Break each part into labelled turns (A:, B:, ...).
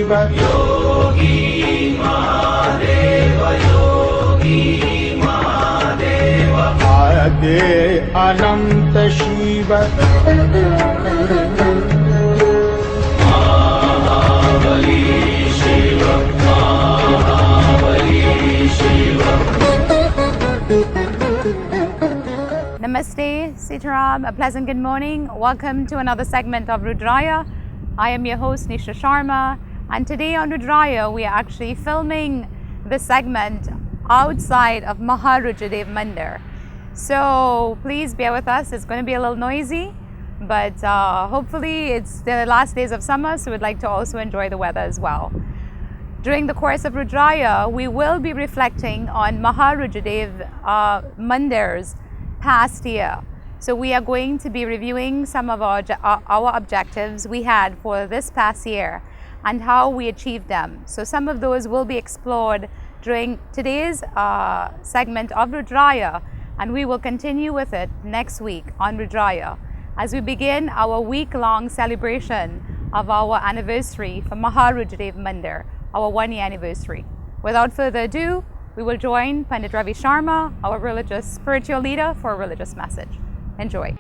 A: शिव योगी महादेव आदे अनंत शिव महाबली Shiv
B: Namaste, Sitaram, a pleasant good morning. Welcome to another segment of Rudraaya. I am your host Nisha Sharma, and today on Rudraaya we are actually filming this segment outside of Rudraaya Mandir. So please bear with us, it's going to be a little noisy, but hopefully it's the last days of summer, so we'd like to also enjoy the weather as well. During the course of Rudraaya, we will be reflecting on Rudraaya Mandir's past year. So we are going to be reviewing some of our objectives we had for this past year and how we achieved them. So some of those will be explored during today's segment of Rudraaya, and we will continue with it next week on Rudraaya as we begin our week-long celebration of our anniversary for Rudraaya Mandir, our 1-year anniversary. Without further ado, we will join Pandit Ravi Sharma, our religious spiritual leader, for a religious message. Enjoy.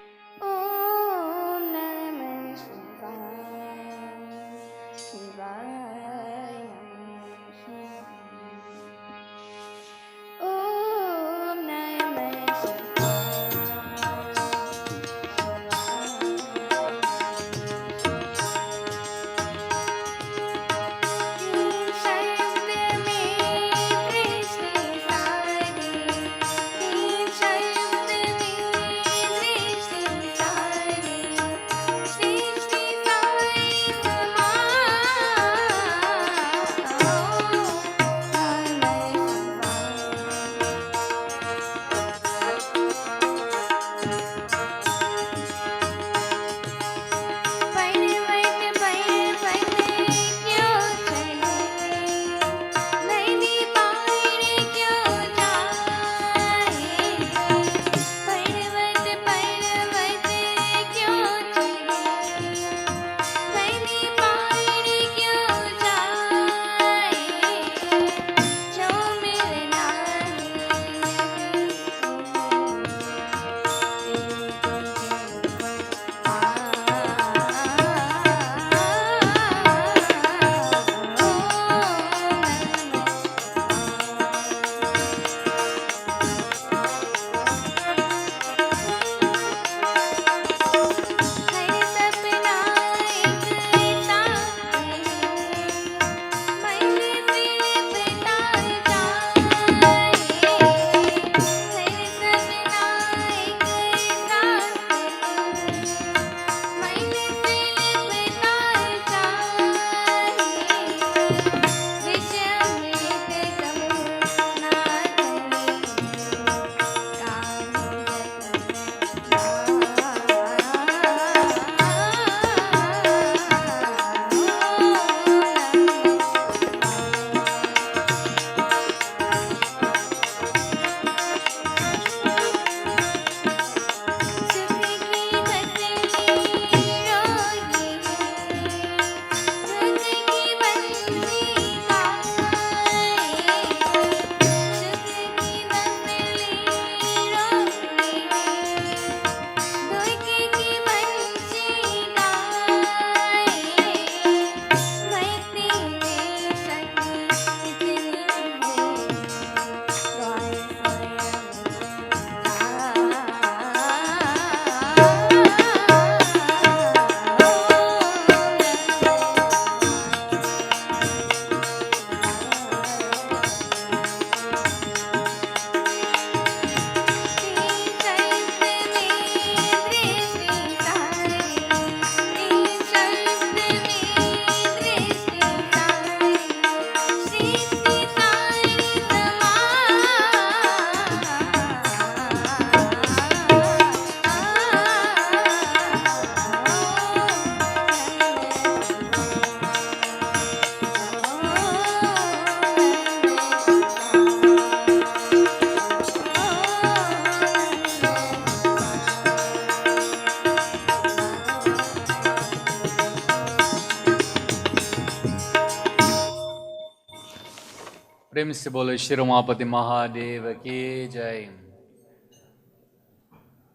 C: प्रेम से बोलो श्री उमापति महादेव की जय.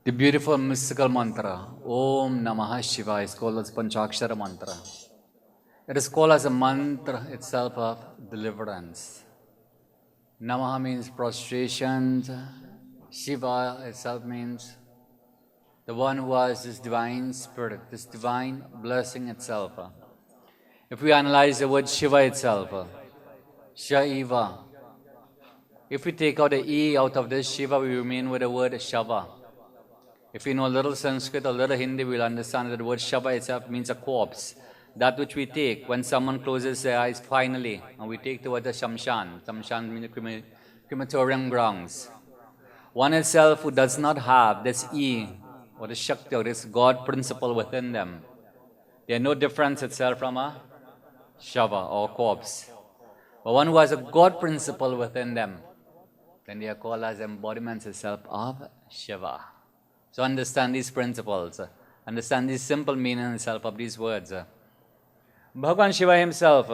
C: The beautiful mystical mantra, Om Namah Shivaya, is called as Panchakshara mantra. It is called as a mantra itself of deliverance. Namaha means prostration. Shiva itself means the one who has this divine spirit, this divine blessing itself. If we analyze the word Shiva itself, Shaiva, if we take out the E out of this Shiva, we remain with the word Shava. If we know a little Sanskrit or a little Hindi, we'll understand that the word Shava itself means a corpse. That which we take when someone closes their eyes finally, and we take towards the Shamshan. Shamshan means the crematorium grounds. One itself who does not have this E, or the Shakti, or this God principle within them, they are no difference itself from a Shava or corpse. But one who has a God principle within them, then they are called as embodiments itself of Shiva. So understand these principles, understand the simple meaning itself of these words. Bhagavan Shiva himself,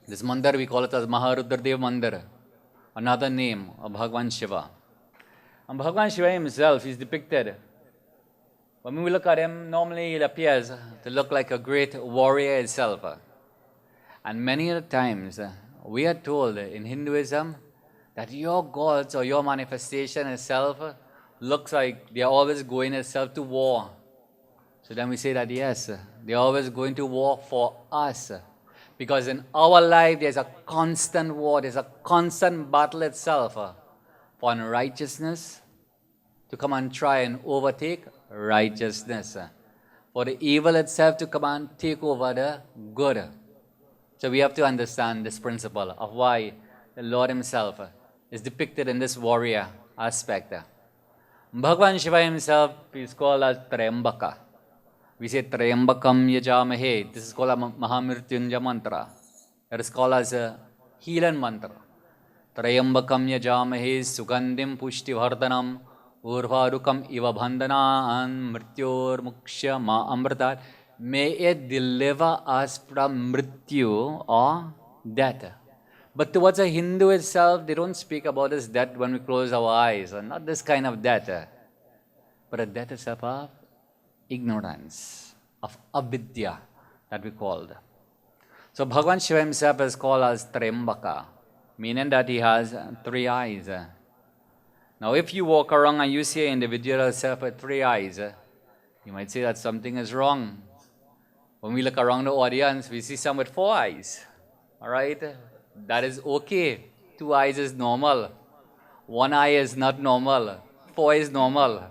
C: this mandir we call it as Rudraaya Mandir, another name of Bhagavan Shiva. And Bhagavan Shiva himself is depicted. When we look at him, normally it appears to look like a great warrior itself. And many times we are told in Hinduism that your gods or your manifestation itself looks like they are always going itself to war. So then we say that yes, they are always going to war for us. Because in our life there's a constant war, there's a constant battle itself for unrighteousness to come and try and overtake righteousness. For the evil itself to come and take over the good. So we have to understand this principle of why the Lord himself is depicted in this warrior aspect. Bhagavan Shiva himself is called as Trayambaka. We say Trayambakam Yajamahe. This is called a Mahamrityunjaya mantra. It is called as a healing mantra. Trayambakam Yajamahe Sugandhim Pushti Vardhanam Urvarukam Iva Bandhanan Mrityor Muksha Ma Amritat. May it deliver us from Mrityu or death. But towards a Hindu itself, they don't speak about this death when we close our eyes, or not this kind of death, but a death itself of ignorance, of avidya that we called. So Bhagavan Shiva himself is called as Trayambaka, meaning that he has three eyes. Now if you walk around and you see an individual itself with three eyes, you might say that something is wrong. When we look around the audience, we see some with four eyes. All right? That is okay. Two eyes is normal. One eye is not normal. Four is normal.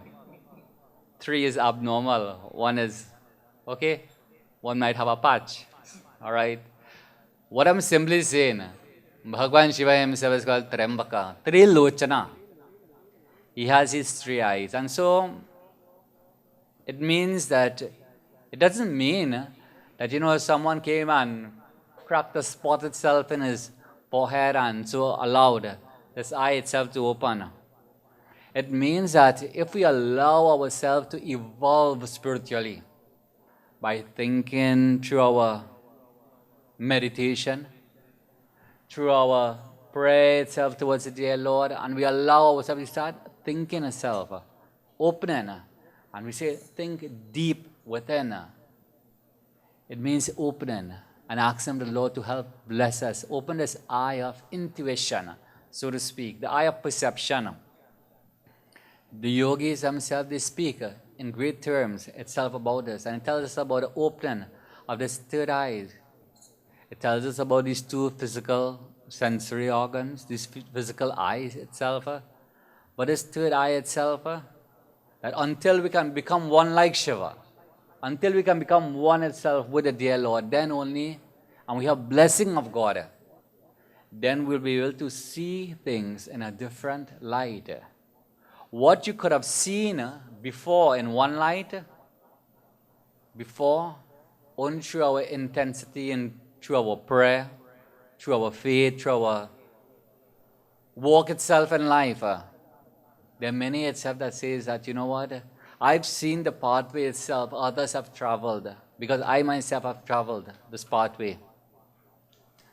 C: Three is abnormal. One is okay. One might have a patch. All right? What I'm simply saying, Bhagavan Shiva himself is called Trayambaka. Trilochana. He has his three eyes. And so, it means that, it doesn't mean that, someone came and cracked a spot itself in his forehead and so allowed this eye itself to open. It means that if we allow ourselves to evolve spiritually by thinking through our meditation, through our prayer itself towards the dear Lord, and we allow ourselves to start thinking itself, opening, and we say, think deep within. It means opening and asking the Lord to help bless us. Open this eye of intuition, so to speak, the eye of perception. The yogis themselves, they speak in great terms itself about this, and it tells us about the opening of this third eye. It tells us about these two physical sensory organs, these physical eyes itself. But this third eye itself, that until we can become one like Shiva, until we can become one itself with the dear Lord, then only, and we have blessing of God, then we'll be able to see things in a different light. What you could have seen before in one light, before, only through our intensity and through our prayer, through our faith, through our walk itself in life. There are many itself that says that, I've seen the pathway itself, others have traveled, because I myself have traveled this pathway.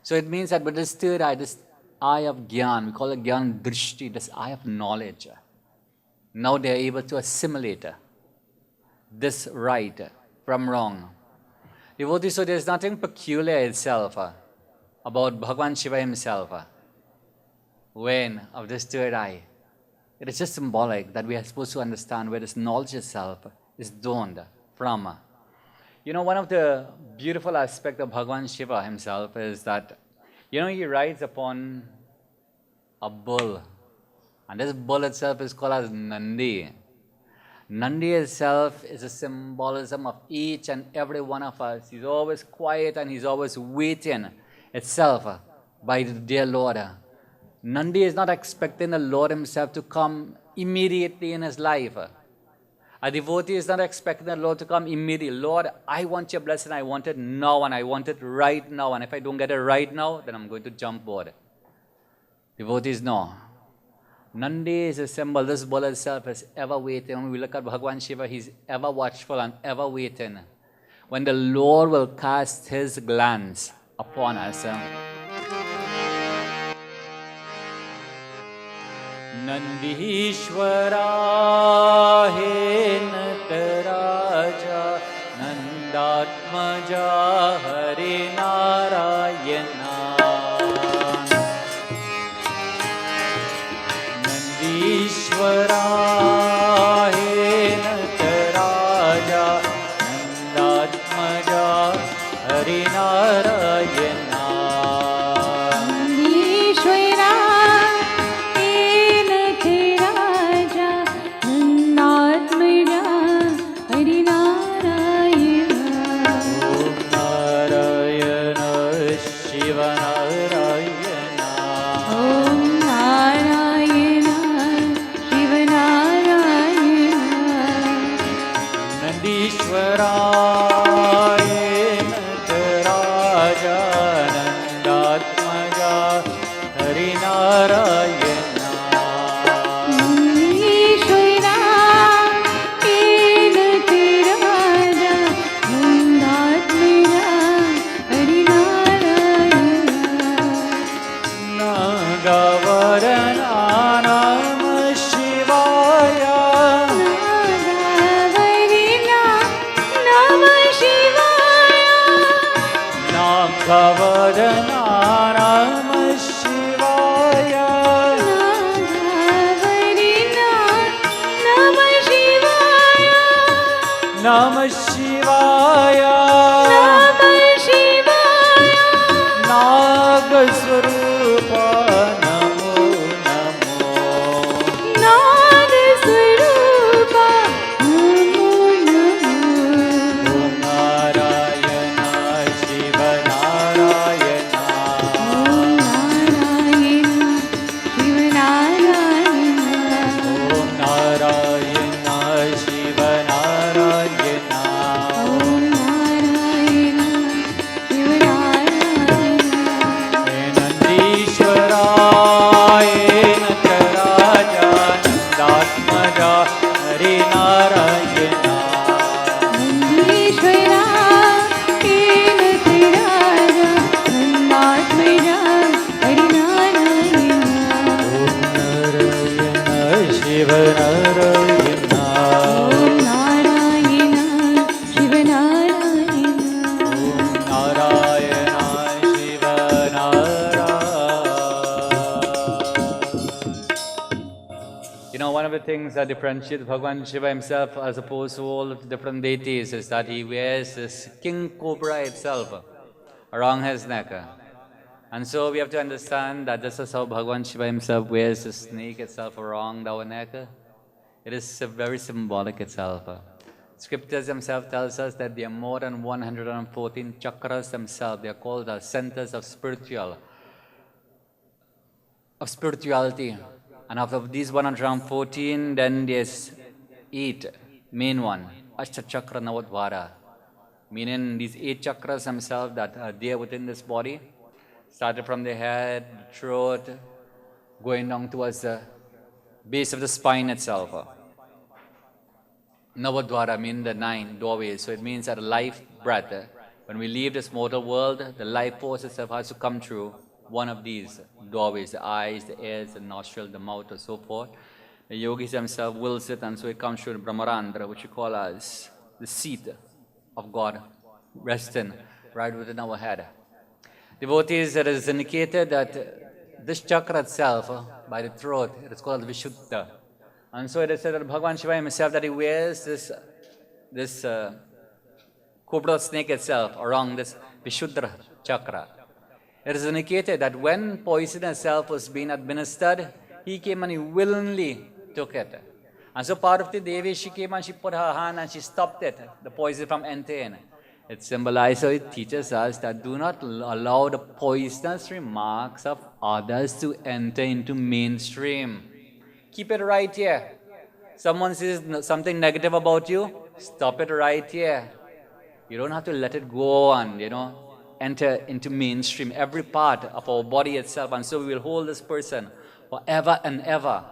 C: So it means that with this third eye, this eye of Gyan, we call it Gyan Drishti, this eye of knowledge. Now they are able to assimilate this right from wrong. Devotees, so there is nothing peculiar itself about Bhagavan Shiva himself. When of this third eye, it is just symbolic that we are supposed to understand where this knowledge itself is dawned from. One of the beautiful aspects of Bhagavan Shiva himself is that, he rides upon a bull. And this bull itself is called as Nandi. Nandi itself is a symbolism of each and every one of us. He's always quiet and he's always waiting itself by the dear Lord. Nandi is not expecting the Lord himself to come immediately in his life. A devotee is not expecting the Lord to come immediately. Lord, I want your blessing. I want it now and I want it right now. And if I don't get it right now, then I'm going to jump board. Devotees know. Nandi is a symbol. This bull itself is ever waiting. When we look at Bhagavan Shiva, he's ever watchful and ever waiting. When the Lord will cast his glance upon us. Nandishwara he Nataraja Nandatmaja Hari Narayana Nandishwara he Nataraja Nandatmaja Hari Narayana Namah Shivaya Namah Shivaya Nagaswarupa Namo Namo Nagaswarupa Namo Namo Om Narayana Shiva Narayana Om Narayana Shiva Narayana Om Narayana Shiva Narayana One of the things that differentiates Bhagavan Shiva himself as opposed to all the different deities is that he wears this king cobra itself around his neck. And so we have to understand that this is how Bhagavan Shiva himself wears the snake itself around our neck. It is very symbolic itself. Scriptures themselves tells us that there are more than 114 chakras themselves. They are called the centers of spirituality. And out of these 114, then there's 8 main one, Ashta Chakra Navadvara. Meaning these 8 chakras themselves that are there within this body, started from the head, the throat, going down towards the base of the spine itself. Navadvara means the 9 doorways. So it means that a life breath, when we leave this mortal world, the life force itself has to come through one of these doorways, the eyes, the ears, the nostril, the mouth, or so forth. The yogis themselves wills it, and so it comes through the Brahmarandra, which we call as the seat of God, resting right within our head. Devotees, it is indicated that this chakra itself, by the throat, it is called Vishuddha. And so it is said that Bhagavan Shiva himself, that he wears this cobra snake itself around this Vishuddha chakra. It is indicated that when poison itself was being administered, he came and he willingly took it. And so Parvati Devi, she came and she put her hand and she stopped it, the poison from entering. It symbolizes, or it teaches us that do not allow the poisonous remarks of others to enter into mainstream. Keep it right here. Someone says something negative about you, stop it right here. You don't have to let it go on, enter into mainstream, every part of our body itself. And so we will hold this person forever and ever.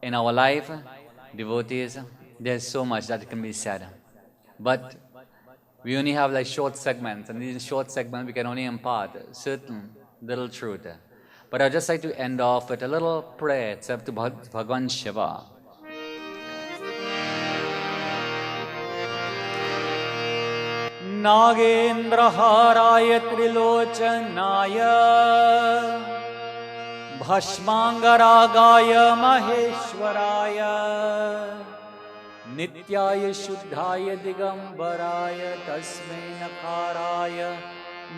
C: In our life, devotees, there's so much that can be said. But we only have like short segments, and in these short segments we can only impart certain little truth. But I'd just like to end off with a little prayer to Bhagavan Shiva. Nagendra Haraya Trilochanaya Bhashmangaragaya Maheshwaraya Nityaya Shuddhaya Digambaraya Tasmai Nakaraya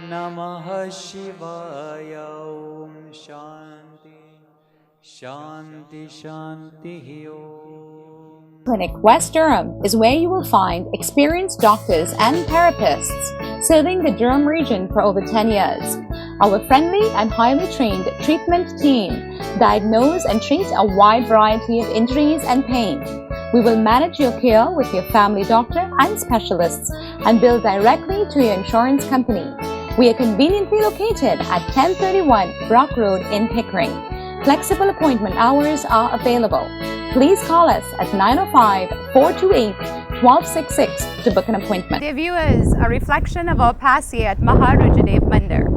C: Namaha Shivaya Om Shanti Shanti Shanti Om.
B: Clinic West Durham is where you will find experienced doctors and therapists serving the Durham region for over 10 years. Our friendly and highly trained treatment team diagnose and treat a wide variety of injuries and pain. We will manage your care with your family doctor and specialists and bill directly to your insurance company. We are conveniently located at 1031 Brock Road in Pickering. Flexible appointment hours are available. Please call us at 905-428-1266 to book an appointment. Dear viewers, a reflection of our past year at Maharudraaya Aug Mandir.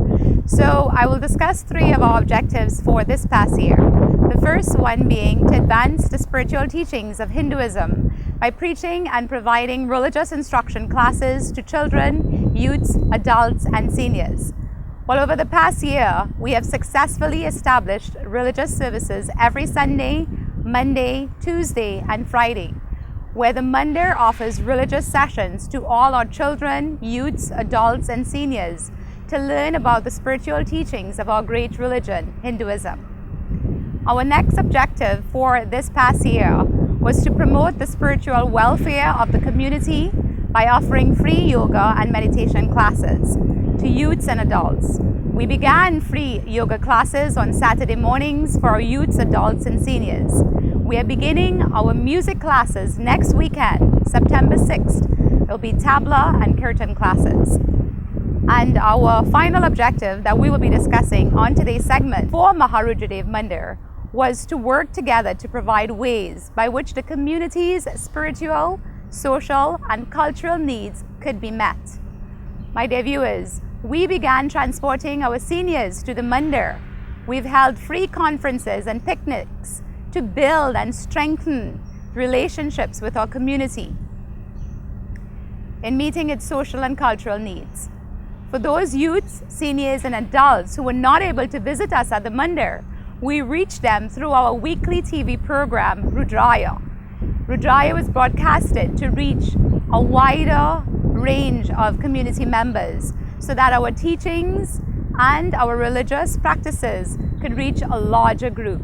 B: So I will discuss 3 of our objectives for this past year. The first one being to advance the spiritual teachings of Hinduism by preaching and providing religious instruction classes to children, youths, adults, and seniors. Well, over the past year, we have successfully established religious services every Sunday, Monday, Tuesday, and Friday, where the Mandir offers religious sessions to all our children, youths, adults, and seniors to learn about the spiritual teachings of our great religion, Hinduism. Our next objective for this past year was to promote the spiritual welfare of the community by offering free yoga and meditation classes to youths and adults. We began free yoga classes on Saturday mornings for our youths, adults, and seniors. We are beginning our music classes next weekend, September 6th. There will be tabla and kirtan classes. And our final objective that we will be discussing on today's segment for Maharudraaya Aug Mandir was to work together to provide ways by which the community's spiritual, social, and cultural needs could be met. My dear viewers, we began transporting our seniors to the Mandir. We've held free conferences and picnics to build and strengthen relationships with our community in meeting its social and cultural needs. For those youths, seniors, and adults who were not able to visit us at the Mandir, we reached them through our weekly TV program, Rudraaya. Rudraaya was broadcasted to reach a wider range of community members so that our teachings and our religious practices could reach a larger group.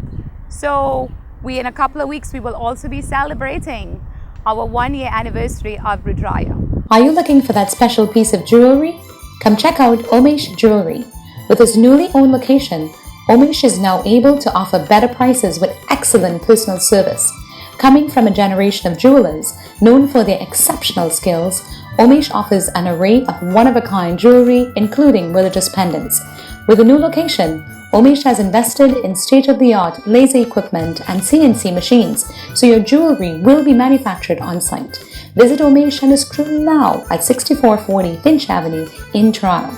B: So in a couple of weeks, we will also be celebrating our 1-year anniversary of Rudraaya.
D: Are you looking for that special piece of jewelry? Come check out Omesh Jewelry. With its newly owned location, Omesh is now able to offer better prices with excellent personal service. Coming from a generation of jewelers known for their exceptional skills, Omesh offers an array of one-of-a-kind jewelry, including religious pendants. With a new location, Omesh has invested in state-of-the-art laser equipment and CNC machines, so your jewelry will be manufactured on-site. Visit Omesh and his crew now at 6440 Finch Avenue in Toronto.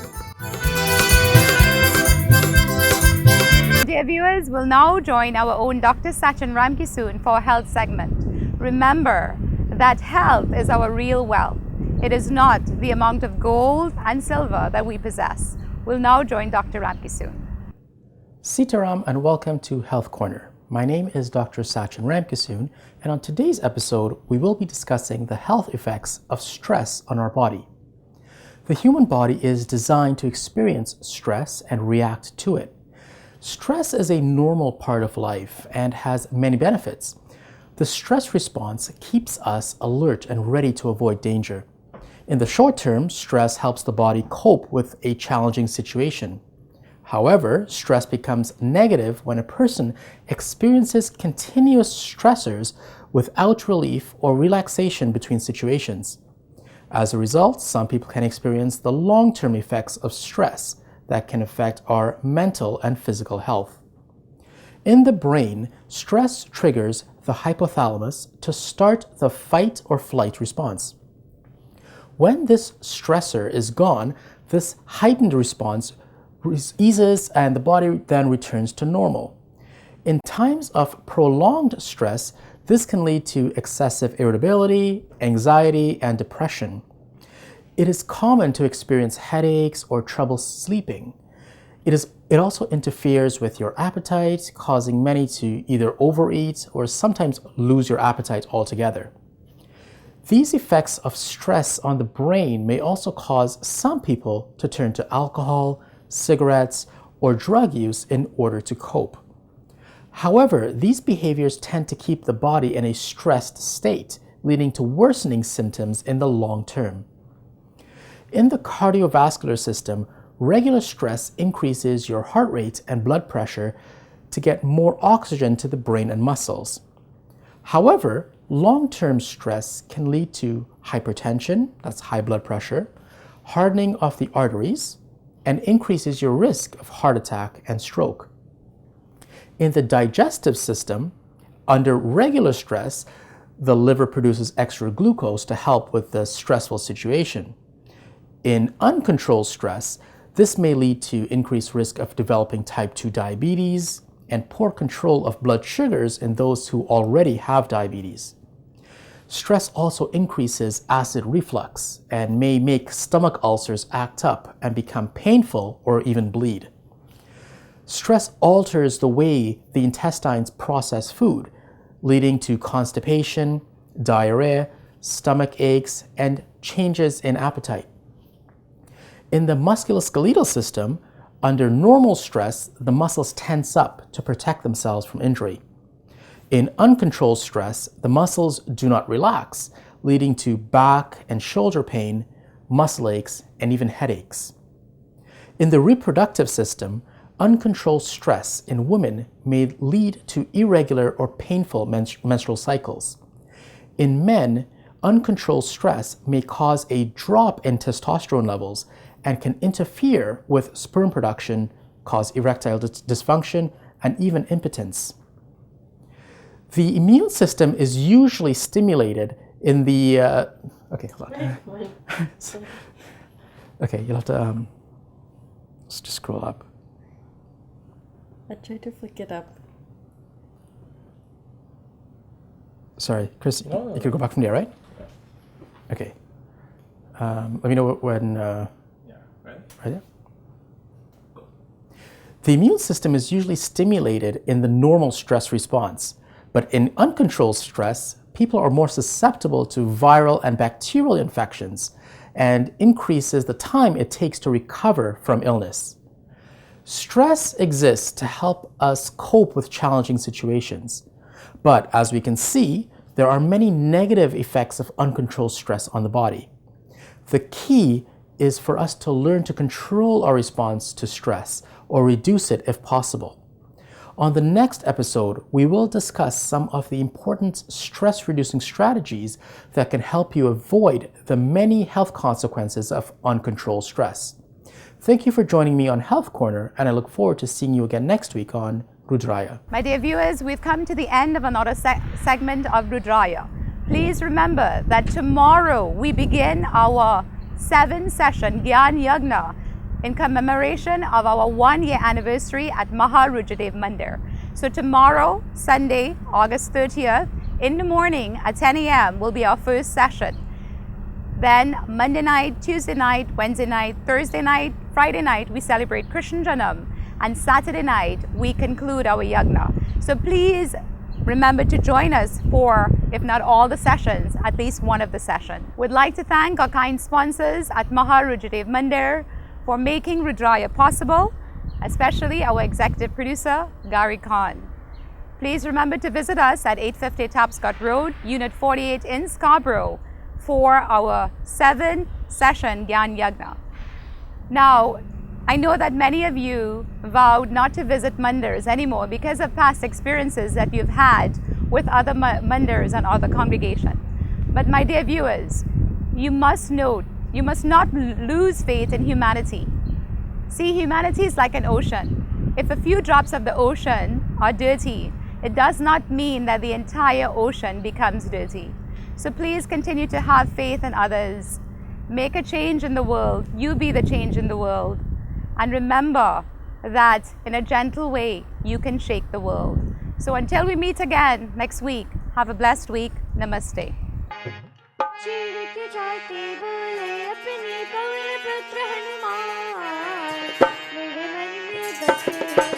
B: dear viewers, we'll now join our own Dr. Sachin Ramkisoon for a health segment. Remember that health is our real wealth. It is not the amount of gold and silver that we possess. We'll now join Dr. Ramkisoon.
E: Sitaram and welcome to Health Corner. My name is Dr. Sachin Ramkisoon, and on today's episode, we will be discussing the health effects of stress on our body. The human body is designed to experience stress and react to it. Stress is a normal part of life and has many benefits. The stress response keeps us alert and ready to avoid danger. In the short term, stress helps the body cope with a challenging situation. However, stress becomes negative when a person experiences continuous stressors without relief or relaxation between situations. As a result, some people can experience the long-term effects of stress that can affect our mental and physical health. In the brain, stress triggers the hypothalamus to start the fight or flight response. When this stressor is gone, this heightened response eases and the body then returns to normal. In times of prolonged stress, this can lead to excessive irritability, anxiety, and depression. It is common to experience headaches or trouble sleeping. It also interferes with your appetite, causing many to either overeat or sometimes lose your appetite altogether. These effects of stress on the brain may also cause some people to turn to alcohol, cigarettes, or drug use in order to cope. However, these behaviors tend to keep the body in a stressed state, leading to worsening symptoms in the long term. In the cardiovascular system, regular stress increases your heart rate and blood pressure to get more oxygen to the brain and muscles. However, long-term stress can lead to hypertension, that's high blood pressure, hardening of the arteries, and increases your risk of heart attack and stroke. In the digestive system, under regular stress, the liver produces extra glucose to help with the stressful situation. In uncontrolled stress, this may lead to increased risk of developing type 2 diabetes and poor control of blood sugars in those who already have diabetes. Stress also increases acid reflux and may make stomach ulcers act up and become painful or even bleed. Stress alters the way the intestines process food, leading to constipation, diarrhea, stomach aches, and changes in appetite. In the musculoskeletal system, under normal stress, the muscles tense up to protect themselves from injury. In uncontrolled stress, the muscles do not relax, leading to back and shoulder pain, muscle aches, and even headaches. In the reproductive system, uncontrolled stress in women may lead to irregular or painful menstrual cycles. In men, uncontrolled stress may cause a drop in testosterone levels and can interfere with sperm production, cause erectile dysfunction, and even impotence. The immune system is usually stimulated in the, okay, hold on. Okay, you'll have to, let's just scroll up.
F: I tried to flick it up.
E: Sorry, Chris, you could go back from there, right? Okay. Let me know when, right there? The immune system is usually stimulated in the normal stress response, but in uncontrolled stress, people are more susceptible to viral and bacterial infections and increases the time it takes to recover from illness. Stress exists to help us cope with challenging situations, but as we can see, there are many negative effects of uncontrolled stress on the body. The key is for us to learn to control our response to stress or reduce it if possible. On the next episode, we will discuss some of the important stress-reducing strategies that can help you avoid the many health consequences of uncontrolled stress. Thank you for joining me on Health Corner, and I look forward to seeing you again next week on Rudraaya.
B: My dear viewers, we've come to the end of another segment of Rudraaya. Please remember that tomorrow we begin our 7-session Gyan Yagna in commemoration of our 1-year anniversary at Rudraaya Aug Mandir. So tomorrow, Sunday, August 30th, in the morning at 10 a.m. will be our first session. Then Monday night, Tuesday night, Wednesday night, Thursday night, Friday night, we celebrate Krishna Janam, and Saturday night, we conclude our yagna. So please remember to join us for, if not all the sessions, at least one of the sessions. We'd like to thank our kind sponsors at Rudraaya Aug Mandir for making Rudraaya possible, especially our executive producer, Gary Khan. Please remember to visit us at 850 Tapscott Road, Unit 48 in Scarborough for our 7th session Gyan Yagna. Now, I know that many of you vowed not to visit mandirs anymore because of past experiences that you've had with other mandirs and other congregations. But my dear viewers, you must note, you must not lose faith in humanity. See, humanity is like an ocean. If a few drops of the ocean are dirty, it does not mean that the entire ocean becomes dirty. So please continue to have faith in others. Make a change in the world. You be the change in the world. And remember that in a gentle way, you can shake the world. So until we meet again next week, have a blessed week. Namaste.
G: चीर के जाते बोले अपने पवन पुत्र हनुमान मेरे मन में बसे